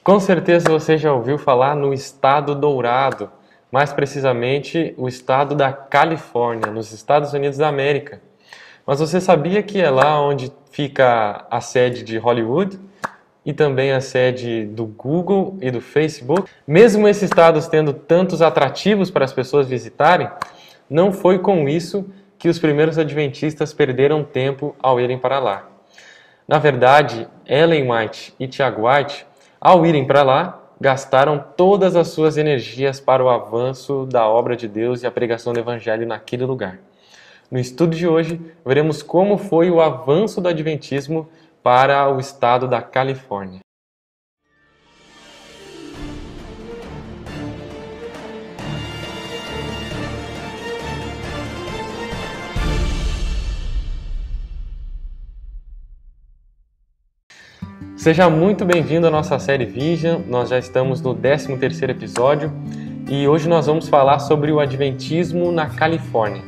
Com certeza você já ouviu falar no Estado Dourado, mais precisamente o estado da Califórnia, nos Estados Unidos da América. Mas você sabia que é lá onde fica a sede de Hollywood e também a sede do Google e do Facebook? Mesmo esses estados tendo tantos atrativos para as pessoas visitarem, não foi com isso que os primeiros adventistas perderam tempo ao irem para lá. Na verdade, Ellen White e Tiago White, ao irem para lá, gastaram todas as suas energias para o avanço da obra de Deus e a pregação do Evangelho naquele lugar. No estudo de hoje, veremos como foi o avanço do Adventismo para o estado da Califórnia. Seja muito bem-vindo à nossa série Vision. Nós já estamos no 13º episódio e hoje nós vamos falar sobre o Adventismo na Califórnia.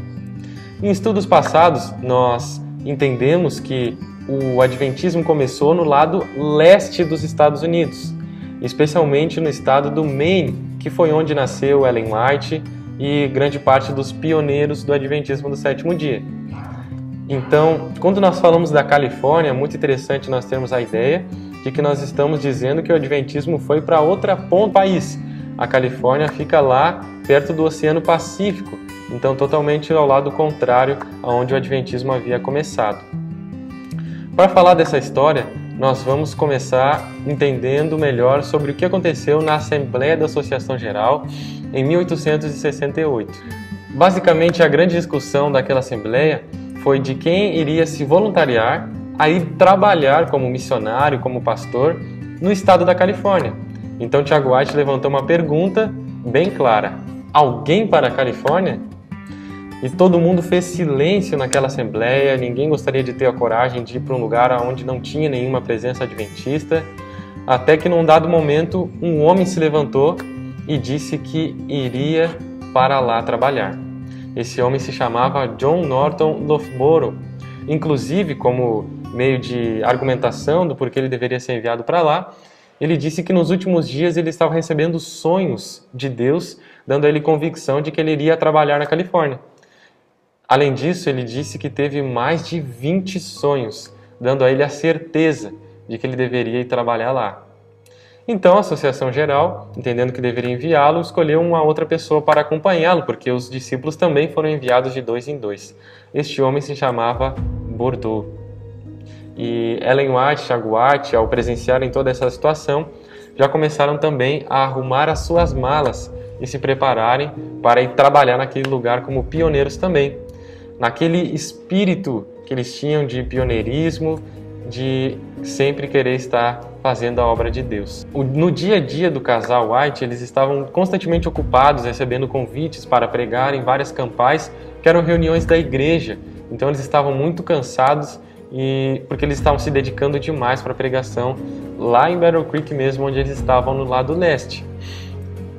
Em estudos passados, nós entendemos que o Adventismo começou no lado leste dos Estados Unidos, especialmente no estado do Maine, que foi onde nasceu Ellen White e grande parte dos pioneiros do Adventismo do sétimo dia. Então, quando nós falamos da Califórnia, é muito interessante nós termos a ideia de que nós estamos dizendo que o Adventismo foi para outra ponta do país. A Califórnia fica lá perto do Oceano Pacífico, então totalmente ao lado contrário aonde o Adventismo havia começado. Para falar dessa história, nós vamos começar entendendo melhor sobre o que aconteceu na Assembleia da Associação Geral em 1868. Basicamente, a grande discussão daquela Assembleia foi de quem iria se voluntariar a ir trabalhar como missionário, como pastor, no estado da Califórnia. Então, Tiago White levantou uma pergunta bem clara: alguém para a Califórnia? E todo mundo fez silêncio naquela assembleia, ninguém gostaria de ter a coragem de ir para um lugar onde não tinha nenhuma presença adventista, até que num dado momento um homem se levantou e disse que iria para lá trabalhar. Esse homem se chamava John Norton Loughborough. Inclusive, como meio de argumentação do porquê ele deveria ser enviado para lá, ele disse que nos últimos dias ele estava recebendo sonhos de Deus, dando a ele convicção de que ele iria trabalhar na Califórnia. Além disso, ele disse que teve mais de 20 sonhos, dando a ele a certeza de que ele deveria ir trabalhar lá. Então, a Associação Geral, entendendo que deveria enviá-lo, escolheu uma outra pessoa para acompanhá-lo, porque os discípulos também foram enviados de 2 em 2. Este homem se chamava Bordeaux. E Ellen White e Tiago White, ao presenciarem toda essa situação, já começaram também a arrumar as suas malas e se prepararem para ir trabalhar naquele lugar como pioneiros também. Naquele espírito que eles tinham de pioneirismo, de sempre querer estar fazendo a obra de Deus. No dia a dia do casal White, eles estavam constantemente ocupados, recebendo convites para pregar em várias campais, que eram reuniões da igreja. Então eles estavam muito cansados, porque eles estavam se dedicando demais para a pregação lá em Battle Creek mesmo, onde eles estavam no lado leste.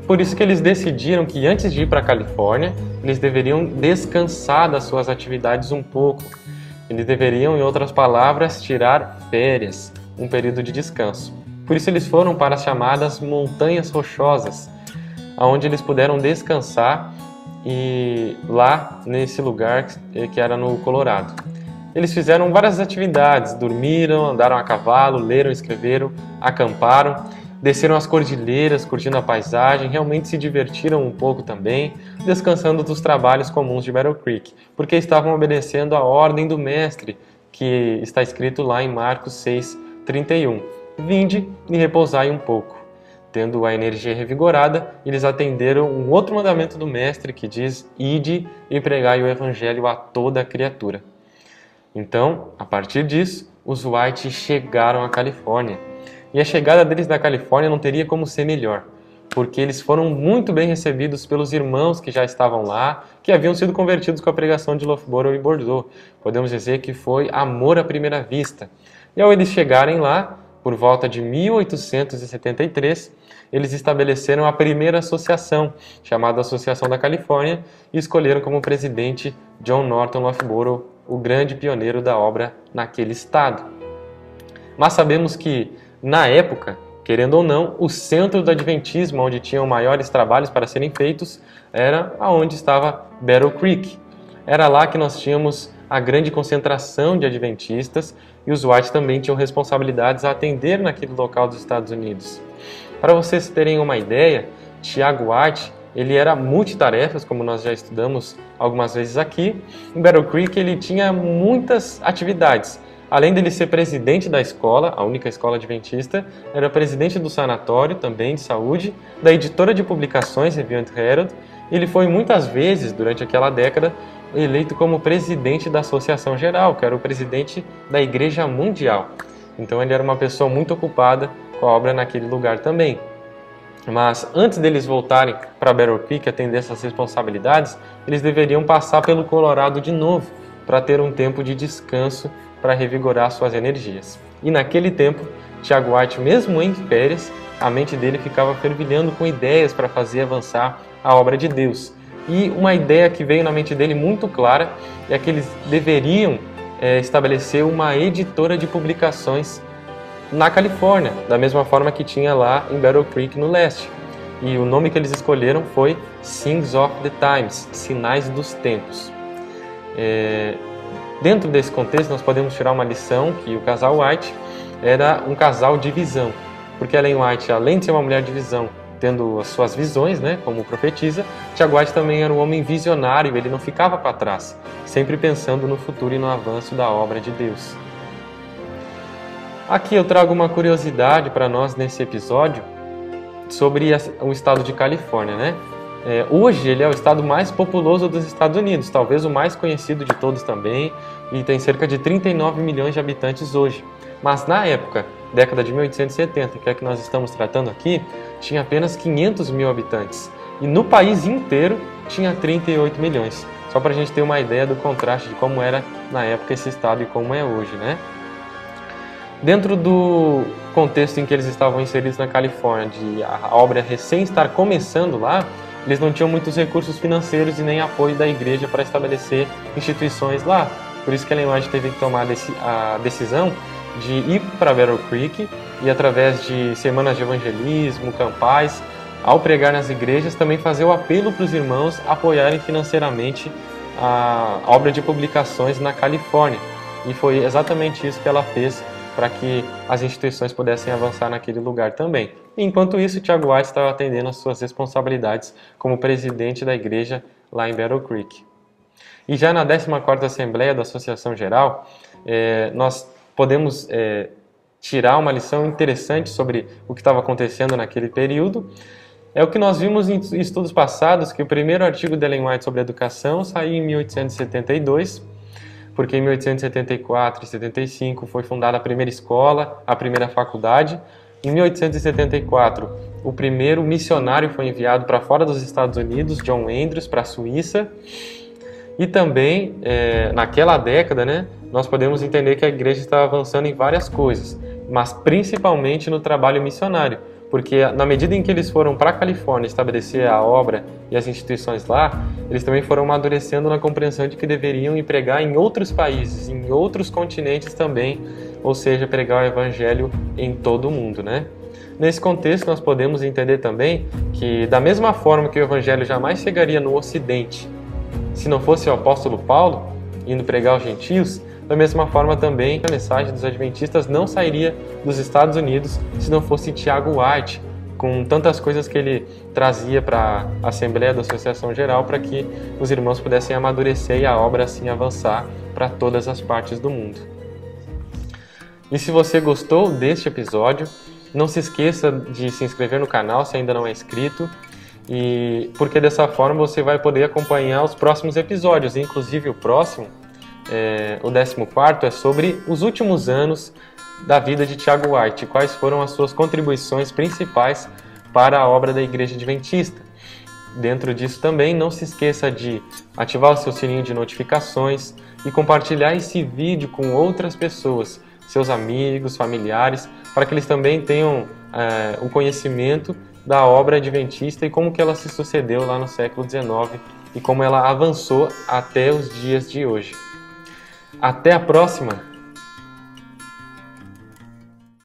Por isso que eles decidiram que antes de ir para a Califórnia, eles deveriam descansar das suas atividades um pouco. Eles deveriam, em outras palavras, tirar férias, um período de descanso. Por isso eles foram para as chamadas Montanhas Rochosas, onde eles puderam descansar e lá nesse lugar que era no Colorado. Eles fizeram várias atividades, dormiram, andaram a cavalo, leram, escreveram, acamparam, desceram as cordilheiras, curtindo a paisagem, realmente se divertiram um pouco também, descansando dos trabalhos comuns de Battle Creek, porque estavam obedecendo a ordem do mestre, que está escrito lá em Marcos 6:31. Vinde e repousai um pouco. Tendo a energia revigorada, eles atenderam um outro mandamento do mestre que diz: ide e pregai o evangelho a toda a criatura. Então, a partir disso, os White chegaram à Califórnia. E a chegada deles na Califórnia não teria como ser melhor, porque eles foram muito bem recebidos pelos irmãos que já estavam lá, que haviam sido convertidos com a pregação de Loughborough e Bordeaux. Podemos dizer que foi amor à primeira vista. E ao eles chegarem lá, por volta de 1873, eles estabeleceram a primeira associação, chamada Associação da Califórnia, e escolheram como presidente John Norton Loughborough, o grande pioneiro da obra naquele estado. Mas sabemos que, na época, querendo ou não, o centro do Adventismo, onde tinham maiores trabalhos para serem feitos, era aonde estava Battle Creek. Era lá que nós tínhamos a grande concentração de adventistas e os White também tinham responsabilidades a atender naquele local dos Estados Unidos. Para vocês terem uma ideia, Tiago White, ele era multitarefas, como nós já estudamos algumas vezes aqui. Em Battle Creek ele tinha muitas atividades. Além dele ser presidente da escola, a única escola adventista, era presidente do sanatório também de saúde, da editora de publicações, Review and Herald. Ele foi muitas vezes, durante aquela década, eleito como presidente da Associação Geral, que era o presidente da Igreja Mundial. Então ele era uma pessoa muito ocupada com a obra naquele lugar também. Mas antes deles voltarem para Battle Creek atender essas responsabilidades, eles deveriam passar pelo Colorado de novo, para ter um tempo de descanso para revigorar suas energias. E naquele tempo, Tiago White, mesmo em férias, a mente dele ficava fervilhando com ideias para fazer avançar a obra de Deus. E uma ideia que veio na mente dele muito clara é que eles deveriam estabelecer uma editora de publicações na Califórnia, da mesma forma que tinha lá em Battle Creek no leste. E o nome que eles escolheram foi Signs of the Times, Sinais dos Tempos. Dentro desse contexto nós podemos tirar uma lição que o casal White era um casal de visão, porque Ellen White, além de ser uma mulher de visão, tendo as suas visões, né, como profetisa, Tiago White também era um homem visionário, ele não ficava para trás, sempre pensando no futuro e no avanço da obra de Deus. Aqui eu trago uma curiosidade para nós nesse episódio sobre o estado de Califórnia, né? Hoje ele é o estado mais populoso dos Estados Unidos, talvez o mais conhecido de todos também, e tem cerca de 39 milhões de habitantes hoje. Mas na época, década de 1870, que é que nós estamos tratando aqui, tinha apenas 500 mil habitantes. E no país inteiro tinha 38 milhões. Só para a gente ter uma ideia do contraste de como era na época esse estado e como é hoje, né? Dentro do contexto em que eles estavam inseridos na Califórnia, de a obra recém estar começando lá, eles não tinham muitos recursos financeiros e nem apoio da igreja para estabelecer instituições lá. Por isso que Ellen White teve que tomar a decisão de ir para Battle Creek e, através de semanas de evangelismo, campais, ao pregar nas igrejas, também fazer o apelo para os irmãos apoiarem financeiramente a obra de publicações na Califórnia. E foi exatamente isso que ela fez para que as instituições pudessem avançar naquele lugar também. Enquanto isso, Tiago White estava atendendo às suas responsabilidades como presidente da igreja lá em Battle Creek. E já na 14ª Assembleia da Associação Geral, nós podemos tirar uma lição interessante sobre o que estava acontecendo naquele período. É o que nós vimos em estudos passados, que o primeiro artigo de Ellen White sobre educação saiu em 1872, porque em 1874 e 75 foi fundada a primeira escola, a primeira faculdade. Em 1874, o primeiro missionário foi enviado para fora dos Estados Unidos, John Andrews, para a Suíça. E também, naquela década, né, nós podemos entender que a igreja estava avançando em várias coisas, mas principalmente no trabalho missionário, porque na medida em que eles foram para a Califórnia estabelecer a obra e as instituições lá, eles também foram amadurecendo na compreensão de que deveriam ir pregar em outros países, em outros continentes também, ou seja, pregar o evangelho em todo o mundo, né? Nesse contexto, nós podemos entender também que, da mesma forma que o evangelho jamais chegaria no Ocidente, se não fosse o apóstolo Paulo indo pregar aos gentios, da mesma forma também a mensagem dos adventistas não sairia dos Estados Unidos se não fosse Tiago White, com tantas coisas que ele trazia para a Assembleia da Associação Geral para que os irmãos pudessem amadurecer e a obra assim avançar para todas as partes do mundo. E se você gostou deste episódio, não se esqueça de se inscrever no canal se ainda não é inscrito, porque dessa forma você vai poder acompanhar os próximos episódios, inclusive o próximo, o 14º, é sobre os últimos anos da vida de Tiago White, quais foram as suas contribuições principais para a obra da Igreja Adventista. Dentro disso também, não se esqueça de ativar o seu sininho de notificações e compartilhar esse vídeo com outras pessoas, seus amigos, familiares, para que eles também tenham o conhecimento da obra adventista e como que ela se sucedeu lá no século XIX e como ela avançou até os dias de hoje. Até a próxima!